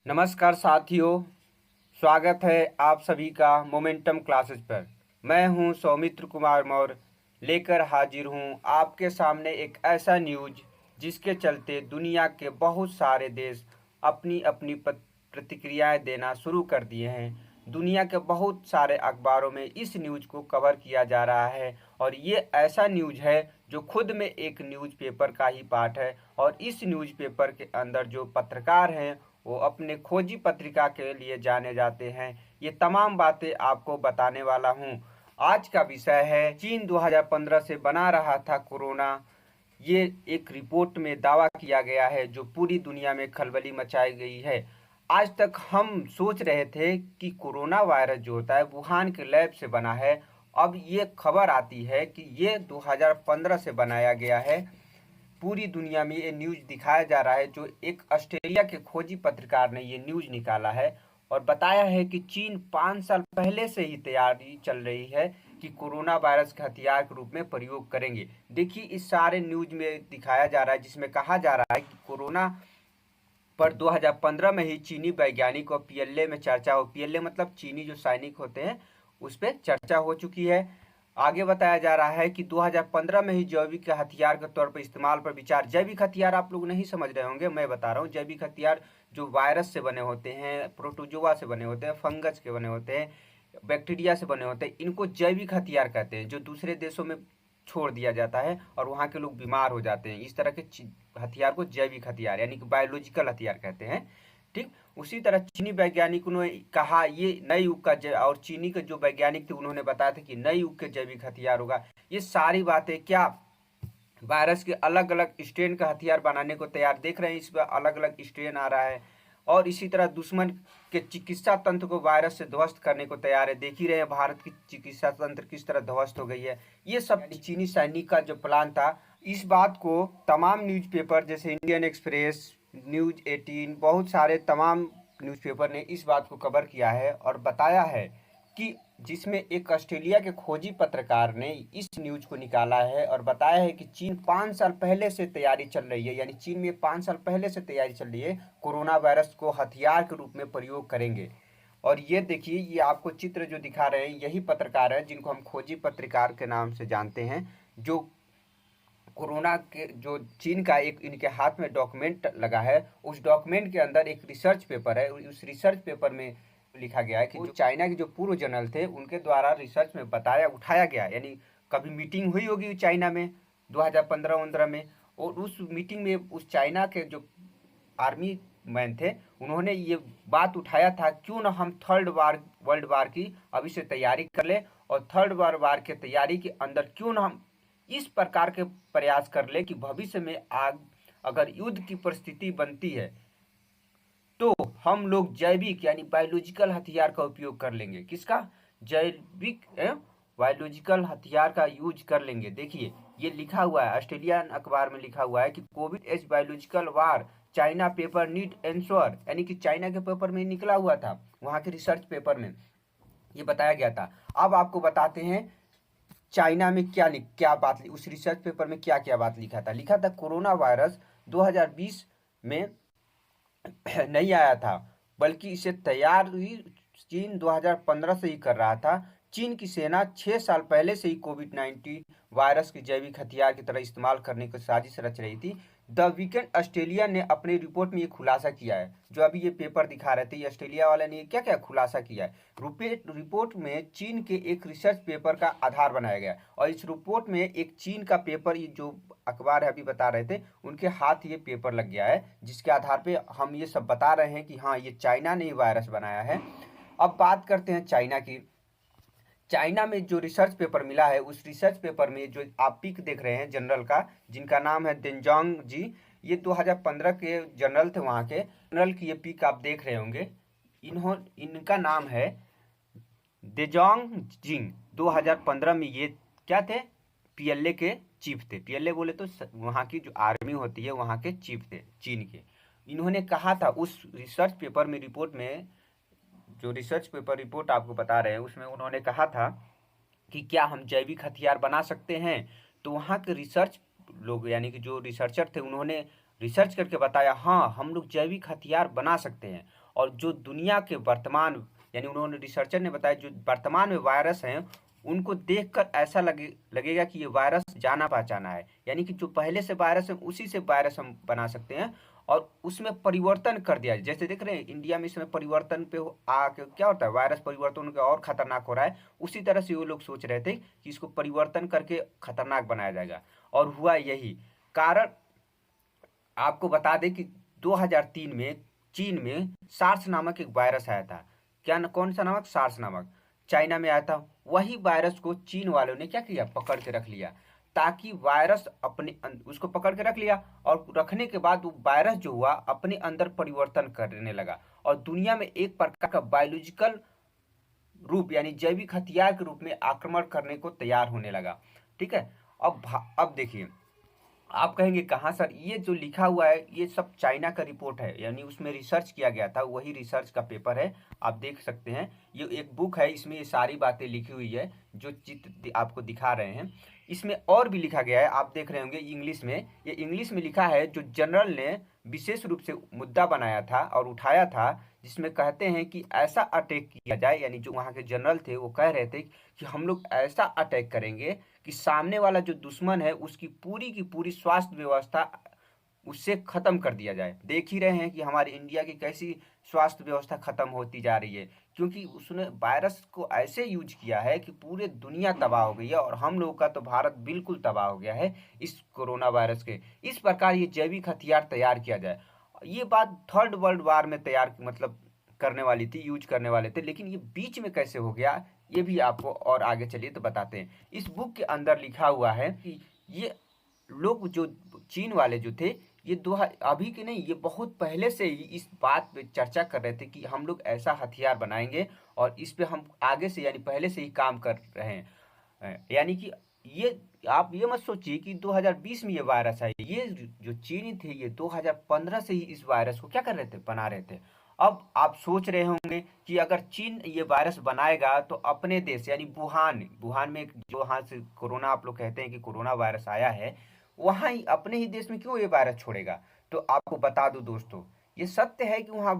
नमस्कार साथियों, स्वागत है आप सभी का मोमेंटम क्लासेस पर। मैं हूं सौमित्र कुमार मौर्य, लेकर हाजिर हूं आपके सामने एक ऐसा न्यूज जिसके चलते दुनिया के बहुत सारे देश अपनी अपनी प्रतिक्रियाएं देना शुरू कर दिए हैं। दुनिया के बहुत सारे अखबारों में इस न्यूज को कवर किया जा रहा है और ये ऐसा न्यूज है जो खुद में एक न्यूज़पेपर का ही पार्ट है। और इस न्यूज़पेपर के अंदर जो पत्रकार हैं वो अपने खोजी पत्रिका के लिए जाने जाते हैं। ये तमाम बातें आपको बताने वाला हूँ। आज का विषय है चीन 2015 से बना रहा था कोरोना। ये एक रिपोर्ट में दावा किया गया है जो पूरी दुनिया में खलबली मचाई गई है। आज तक हम सोच रहे थे कि कोरोना वायरस जो होता है वुहान के लैब से बना है। अब ये खबर आती है कि ये 2015 से बनाया गया है। पूरी दुनिया में ये न्यूज दिखाया जा रहा है। जो एक ऑस्ट्रेलिया के खोजी पत्रकार ने ये न्यूज निकाला है और बताया है कि चीन 5 साल पहले से ही तैयारी चल रही है कि कोरोना वायरस के हथियार के रूप में प्रयोग करेंगे। देखिए, इस सारे न्यूज में दिखाया जा रहा है जिसमें कहा जा रहा है कि कोरोना पर 2015 में ही चीनी वैज्ञानिक और पीएलए में चर्चा हो। पीएलए मतलब चीनी जो सैनिक होते हैं उस पर चर्चा हो चुकी है। आगे बताया जा रहा है कि 2015 में ही जैविक हथियार के तौर पर इस्तेमाल पर विचार। जैविक हथियार आप लोग नहीं समझ रहे होंगे, मैं बता रहा हूँ। जैविक हथियार जो वायरस से बने होते हैं, प्रोटोजोआ से बने होते हैं, फंगस के बने होते हैं, बैक्टीरिया से बने होते हैं, इनको जैविक हथियार कहते हैं। जो दूसरे देशों में छोड़ दिया जाता है और वहाँ के लोग बीमार हो जाते हैं, इस तरह के हथियार को जैविक हथियार यानी कि बायोलॉजिकल हथियार कहते हैं। ठीक उसी तरह चीनी वैज्ञानिकों ने कहा ये नए युग का और चीनी के जो वैज्ञानिक थे उन्होंने बताया था कि नए युग के जैविक हथियार होगा। ये सारी बातें क्या वायरस के अलग अलग स्ट्रेन का हथियार बनाने को तैयार, देख रहे हैं इस पर अलग अलग स्ट्रेन आ रहा है। और इसी तरह दुश्मन के चिकित्सा तंत्र को वायरस से ध्वस्त करने को तैयार है। देख ही रहे हैं भारत की चिकित्सा तंत्र किस तरह ध्वस्त हो गई है। ये सब चीनी सैनिक का जो प्लान था, इस बात को तमाम न्यूज़पेपर जैसे इंडियन एक्सप्रेस, न्यूज़ 18, बहुत सारे तमाम न्यूज़पेपर ने इस बात को कवर किया है और बताया है कि जिसमें एक ऑस्ट्रेलिया के खोजी पत्रकार ने इस न्यूज को निकाला है और बताया है कि चीन 5 साल पहले से तैयारी चल रही है, यानी चीन में 5 साल पहले से तैयारी चल रही है, कोरोना वायरस को हथियार के रूप में प्रयोग करेंगे। और ये देखिए, ये आपको चित्र जो दिखा रहे हैं यही पत्रकार है जिनको हम खोजी पत्रकार के नाम से जानते हैं। जो कोरोना के जो चीन का एक इनके हाथ में डॉक्यूमेंट लगा है, उस डॉक्यूमेंट के अंदर एक रिसर्च पेपर है। उस रिसर्च पेपर में लिखा गया है कि जो चाइना के जो पूर्व जनरल थे उनके द्वारा रिसर्च में बताया उठाया गया, यानी कभी मीटिंग हुई होगी चाइना में 2015-15 में, और उस मीटिंग में उस चाइना के जो आर्मी मैन थे उन्होंने ये बात उठाया था क्यों ना हम थर्ड वार वर्ल्ड वार की अभी से तैयारी कर ले, और थर्ड वर्ल्ड वार के तैयारी के अंदर क्यों ना हम इस प्रकार के प्रयास कर ले कि भविष्य में अगर युद्ध की परिस्थिति बनती है तो हम लोग जैविक यानी बायोलॉजिकल हथियार का उपयोग कर लेंगे। किसका? जैविक बायोलॉजिकल हथियार का यूज कर लेंगे। देखिए, ये लिखा हुआ है ऑस्ट्रेलियन अखबार में, लिखा हुआ है कि कोविड एज बायोलॉजिकल वार चाइना पेपर नीड एंश्योर, यानी कि चाइना के पेपर में निकला हुआ था, वहां के रिसर्च पेपर में ये बताया गया था। अब आपको बताते हैं चाइना में क्या बात, उस रिसर्च पेपर में क्या क्या बात लिखा था। कोरोना वायरस 2020 में नहीं आया था, बल्कि इसे तैयारी चीन 2015 से ही कर रहा था। चीन की सेना 6 साल पहले से ही कोविड-19 वायरस के जैविक हथियार की तरह इस्तेमाल करने की साजिश रच रही थी। द वीकेंड ऑस्ट्रेलिया ने अपनी रिपोर्ट में ये खुलासा किया है। जो अभी ये पेपर दिखा रहे थे, ये ऑस्ट्रेलिया वाले ने क्या क्या खुलासा किया है। रिपोर्ट में चीन के एक रिसर्च पेपर का आधार बनाया गया और इस रिपोर्ट में एक चीन का पेपर, ये जो अखबार है अभी बता रहे थे, उनके हाथ ये पेपर लग गया है जिसके आधार पे हम ये सब बता रहे हैं कि हाँ, ये चाइना ने ही वायरस बनाया है। अब बात करते हैं चाइना की। चाइना में जो रिसर्च पेपर मिला है, उस रिसर्च पेपर में जो आप पिक देख रहे हैं जनरल का, जिनका नाम है देंजोंग जी, ये 2015 के जनरल थे। वहाँ के जनरल की ये पिक आप देख रहे होंगे। इनका नाम है देजोंग जिंग। 2015 में ये क्या थे? पीएलए के चीफ थे। पीएलए बोले तो वहाँ की जो आर्मी होती है वहाँ के चीफ थे चीन के। इन्होंने कहा था उस रिसर्च पेपर में, रिपोर्ट में, जो रिसर्च पेपर रिपोर्ट आपको बता रहे हैं उसमें उन्होंने कहा था कि क्या हम जैविक हथियार बना सकते हैं। तो वहाँ के रिसर्च लोग यानी कि जो रिसर्चर थे उन्होंने रिसर्च करके बताया हाँ, हम लोग जैविक हथियार बना सकते हैं। और जो दुनिया के वर्तमान यानी उन्होंने रिसर्चर ने बताया जो वर्तमान में वायरस हैं उनको देखकर ऐसा लगेगा कि ये वायरस जाना पहचाना है, यानी कि जो पहले से वायरस है उसी से वायरस हम बना सकते हैं और उसमें परिवर्तन कर दिया। जैसे देख रहे हैं इंडिया में इसमें परिवर्तन पे आके क्या होता है, वायरस परिवर्तन का और खतरनाक हो रहा है। उसी तरह से वो लोग सोच रहे थे कि इसको परिवर्तन करके खतरनाक बनाया जाएगा और हुआ यही। कारण आपको बता दें कि 2003 में चीन में सार्स नामक एक वायरस आया था। क्या कौन सा नामक? सार्स नामक, चाइना में आया था। वही वायरस को चीन वालों ने क्या किया, पकड़ के रख लिया, ताकि वायरस अपने उसको पकड़ के रख लिया और रखने के बाद वो वायरस जो हुआ अपने अंदर परिवर्तन करने लगा और दुनिया में एक प्रकार का बायोलॉजिकल रूप यानी जैविक हथियार के रूप में आक्रमण करने को तैयार होने लगा। ठीक है, अब देखिए, आप कहेंगे कहाँ सर, ये जो लिखा हुआ है ये सब चाइना का रिपोर्ट है, यानी उसमें रिसर्च किया गया था, वही रिसर्च का पेपर है, आप देख सकते हैं। ये एक बुक है, इसमें ये सारी बातें लिखी हुई है जो चित्र आपको दिखा रहे हैं। इसमें और भी लिखा गया है, आप देख रहे होंगे इंग्लिश में, ये इंग्लिश में लिखा है जो जनरल ने विशेष रूप से मुद्दा बनाया था और उठाया था, जिसमें कहते हैं कि ऐसा अटैक किया जाए, यानी जो वहाँ के जनरल थे वो कह रहे थे कि हम लोग ऐसा अटैक करेंगे कि सामने वाला जो दुश्मन है उसकी की पूरी स्वास्थ्य व्यवस्था उससे खत्म कर दिया जाए। देख ही रहे हैं कि हमारे इंडिया की कैसी स्वास्थ्य व्यवस्था खत्म होती जा रही है, क्योंकि उसने वायरस को ऐसे यूज किया है कि पूरे दुनिया तबाह हो गई है और हम लोगों का तो भारत बिल्कुल तबाह हो गया है इस कोरोना वायरस के। इस प्रकार ये जैविक हथियार तैयार किया जाए, ये बात थर्ड वर्ल्ड वार में तैयार मतलब करने वाली थी, यूज करने वाले थे, लेकिन ये बीच में कैसे हो गया ये भी आपको और आगे चलिए तो बताते हैं। इस बुक के अंदर लिखा हुआ है कि ये लोग जो चीन वाले जो थे ये अभी के नहीं, ये बहुत पहले से ही इस बात पे चर्चा कर रहे थे कि हम लोग ऐसा हथियार बनाएंगे और इस पे हम आगे से यानी पहले से ही काम कर रहे हैं। यानी कि ये आप ये मत सोचिए कि 2020 में ये वायरस है, ये जो चीनी थे ये 2015 से ही इस वायरस को क्या कर रहे थे, बना रहे थे। अब आप सोच रहे होंगे कि अगर चीन ये वायरस बनाएगा तो अपने देश यानी वुहान में जो वहाँ से कोरोना आप लोग कहते हैं कि कोरोना वायरस आया है, वहाँ ही अपने ही देश में क्यों ये वायरस छोड़ेगा। तो आपको बता दूं दोस्तों, ये सत्य है कि वहाँ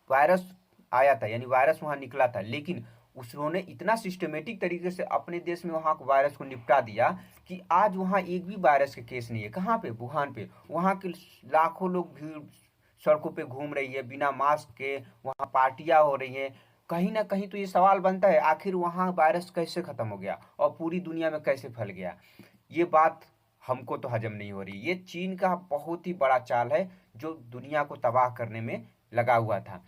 वायरस आया था, यानी वायरस वहाँ निकला था, लेकिन उन्होंने इतना सिस्टमेटिक तरीके से अपने देश में वहाँ वायरस को निपटा दिया कि आज वहाँ एक भी वायरस के केस नहीं है। कहाँ पे? वुहान पे। वहाँ के लाखों लोग भीड़ सड़कों पे घूम रही है बिना मास्क के, वहाँ पार्टियां हो रही हैं। कहीं ना कहीं तो ये सवाल बनता है आखिर वहाँ वायरस कैसे खत्म हो गया और पूरी दुनिया में कैसे फैल गया। ये बात हमको तो हजम नहीं हो रही। ये चीन का बहुत ही बड़ा चाल है जो दुनिया को तबाह करने में लगा हुआ था।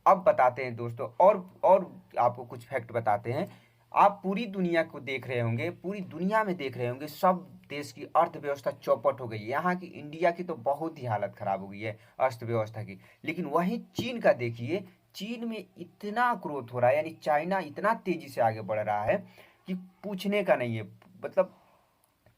अब बताते हैं दोस्तों, और आपको कुछ फैक्ट बताते हैं। आप पूरी दुनिया को देख रहे होंगे, पूरी दुनिया में देख रहे होंगे, सब देश की अर्थव्यवस्था चौपट हो गई है। यहाँ की इंडिया की तो बहुत ही हालत खराब हो गई है अर्थव्यवस्था की, लेकिन वहीं चीन का देखिए, चीन में इतना ग्रोथ हो रहा है, यानी चाइना इतना तेजी से आगे बढ़ रहा है कि पूछने का नहीं है। मतलब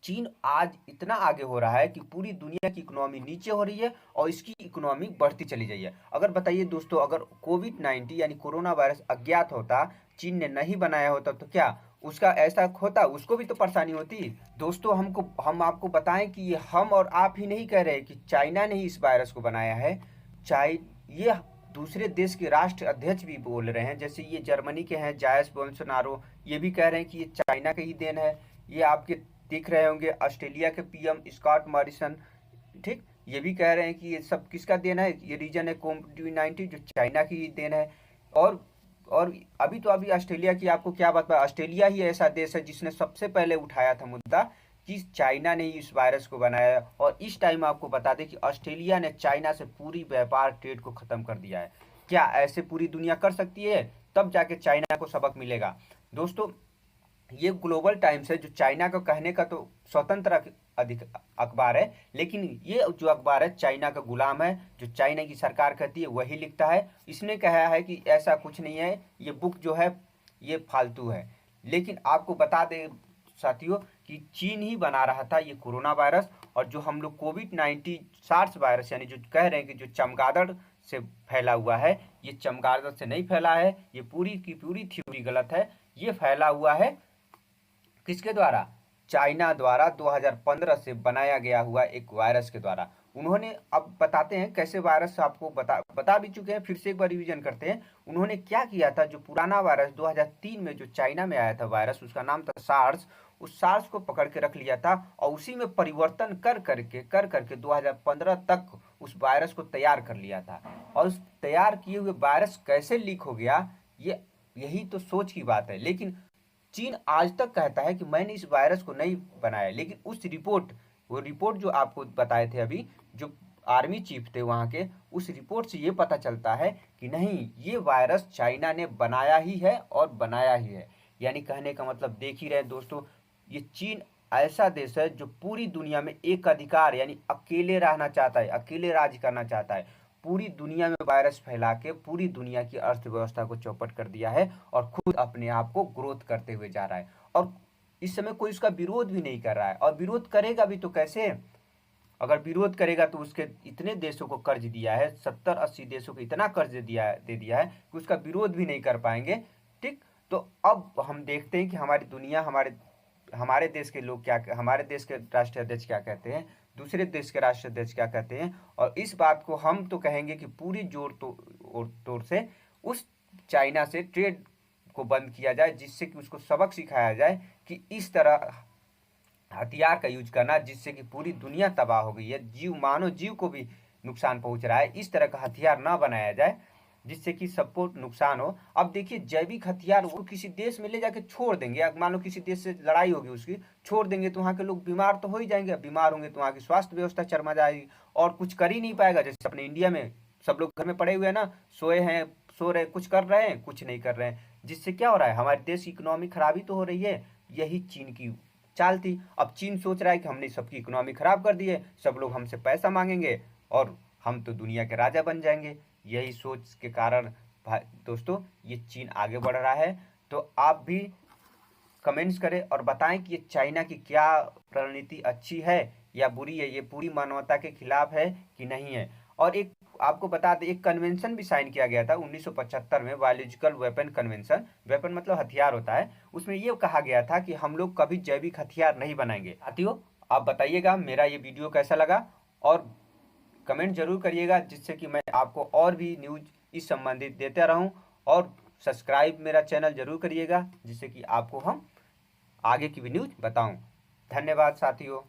चीन आज इतना आगे हो रहा है कि पूरी दुनिया की इकोनॉमी नीचे हो रही है और इसकी इकोनॉमी बढ़ती चली जाती है। अगर बताइए दोस्तों, अगर कोविड-19 यानी कोरोना वायरस अज्ञात होता, चीन ने नहीं बनाया होता, तो क्या उसका ऐसा होता? उसको भी तो परेशानी होती। दोस्तों हम आपको बताएं कि ये हम और आप ही नहीं कह रहे कि चाइना ने ही इस वायरस को बनाया है। ये दूसरे देश के राष्ट्र अध्यक्ष भी बोल रहे हैं, जैसे ये जर्मनी के हैं जायस बोल्सोनारो, ये भी कह रहे हैं कि ये चाइना का ही देन है। ये आपके दिख रहे होंगे ऑस्ट्रेलिया के पीएम स्कॉट मॉरिसन, ठीक, ये भी कह रहे हैं कि ये सब किसका देना है, ये रीजन है कोविड-19 जो चाइना की ही देन है। और और अभी ऑस्ट्रेलिया की आपको क्या बात है, ऑस्ट्रेलिया ही ऐसा देश है जिसने सबसे पहले उठाया था मुद्दा कि चाइना ने ही इस वायरस को बनाया। और इस टाइम आपको बता दें कि ऑस्ट्रेलिया ने चाइना से पूरी व्यापार ट्रेड को खत्म कर दिया है। क्या ऐसे पूरी दुनिया कर सकती है? तब जाके चाइना को सबक मिलेगा। दोस्तों, ये ग्लोबल टाइम्स है जो चाइना को कहने का तो स्वतंत्र अधिक अखबार है, लेकिन ये जो अखबार है चाइना का गुलाम है, जो चाइना की सरकार कहती है वही लिखता है। इसने कहा है कि ऐसा कुछ नहीं है, ये बुक जो है ये फालतू है। लेकिन आपको बता दें साथियों कि चीन ही बना रहा था ये कोरोना वायरस, और जो हम लोग कोविड-19 सार्स वायरस यानी जो कह रहे हैं कि जो चमगादड़ से फैला हुआ है, ये चमगादड़ से नहीं फैला है, ये पूरी की पूरी थ्योरी गलत है। ये फैला हुआ है किसके द्वारा? चाइना द्वारा 2015 से बनाया गया हुआ एक वायरस के द्वारा। उन्होंने अब बताते हैं कैसे वायरस आपको बता भी चुके हैं, फिर से एक बार रिवीजन करते हैं। उन्होंने क्या किया था, जो पुराना वायरस 2003 में जो चाइना में आया था वायरस, उसका नाम था सार्स। उस सार्स को पकड़ के रख लिया था और उसी में परिवर्तन कर करके 2015 तक उस वायरस को तैयार कर लिया था। और उस तैयार किए हुए वायरस कैसे लीक हो गया, यही तो सोच की बात है। लेकिन चीन आज तक कहता है कि मैंने इस वायरस को नहीं बनाया, लेकिन वो रिपोर्ट जो आपको बताए थे अभी, जो आर्मी चीफ थे वहां के, उस रिपोर्ट से ये पता चलता है कि नहीं, ये वायरस चाइना ने बनाया ही है और बनाया ही है। यानी कहने का मतलब देख ही रहे दोस्तों, ये चीन ऐसा देश है जो पूरी दुनिया में एक अधिकार यानी अकेले रहना चाहता है, अकेले राज करना चाहता है। पूरी दुनिया में वायरस फैला के पूरी दुनिया की अर्थव्यवस्था को चौपट कर दिया है और खुद अपने आप को ग्रोथ करते हुए जा रहा है। और इस समय कोई उसका विरोध भी नहीं कर रहा है, और विरोध करेगा भी तो कैसे? अगर विरोध करेगा तो उसके इतने देशों को कर्ज दिया है, 70-80 देशों को इतना कर्ज दे दिया है कि उसका विरोध भी नहीं कर पाएंगे। ठीक, तो अब हम देखते हैं कि हमारी दुनिया, हमारे देश के लोग क्या, हमारे देश के राष्ट्रीय अध्यक्ष क्या कहते हैं, दूसरे देश के राष्ट्रीय अध्यक्ष क्या कहते हैं। और इस बात को हम तो कहेंगे कि पूरी जोर तोड़ से उस चाइना से ट्रेड को बंद किया जाए, जिससे कि उसको सबक सिखाया जाए कि इस तरह हथियार का यूज करना, जिससे कि पूरी दुनिया तबाह हो गई है, मानव जीव को भी नुकसान पहुंच रहा है, इस तरह का हथियार ना बनाया जाए जिससे कि सबको नुकसान हो। अब देखिए, जैविक हथियार वो किसी देश में ले जाके छोड़ देंगे, अब मान लो किसी देश से लड़ाई होगी, उसकी छोड़ देंगे तो वहाँ के लोग बीमार तो हो ही जाएंगे। बीमार होंगे तो वहाँ की स्वास्थ्य व्यवस्था चरमरा जाएगी और कुछ कर ही नहीं पाएगा। जैसे अपने इंडिया में सब लोग घर में पड़े हुए हैं ना, सोए हैं, सो रहे, कुछ कर रहे हैं, कुछ नहीं कर रहे हैं, जिससे क्या हो रहा है, हमारे देश की इकोनॉमी खराबी तो हो रही है। यही चीन की चाल थी। अब चीन सोच रहा है कि हमने सबकी इकोनॉमी खराब कर दी है, सब लोग हमसे पैसा मांगेंगे और हम तो दुनिया के राजा बन जाएंगे। यही सोच के कारण दोस्तों ये चीन आगे बढ़ रहा है। तो आप भी कमेंट्स करें और बताएं कि ये चाइना की क्या रणनीति अच्छी है या बुरी है, ये पूरी मानवता के खिलाफ है कि नहीं है। और एक आपको बता दें, एक कन्वेंशन भी साइन किया गया था 1975 में, बायोलॉजिकल वेपन कन्वेंशन। वेपन मतलब हथियार होता है। उसमें ये कहा गया था कि हम लोग कभी जैविक हथियार नहीं बनाएंगे। साथियों, आप बताइएगा मेरा ये वीडियो कैसा लगा और कमेंट जरूर करिएगा, जिससे कि मैं आपको और भी न्यूज इस संबंधित देता रहूं। और सब्सक्राइब मेरा चैनल जरूर करिएगा, जिससे कि आपको हम आगे की भी न्यूज बताऊं। धन्यवाद साथियों।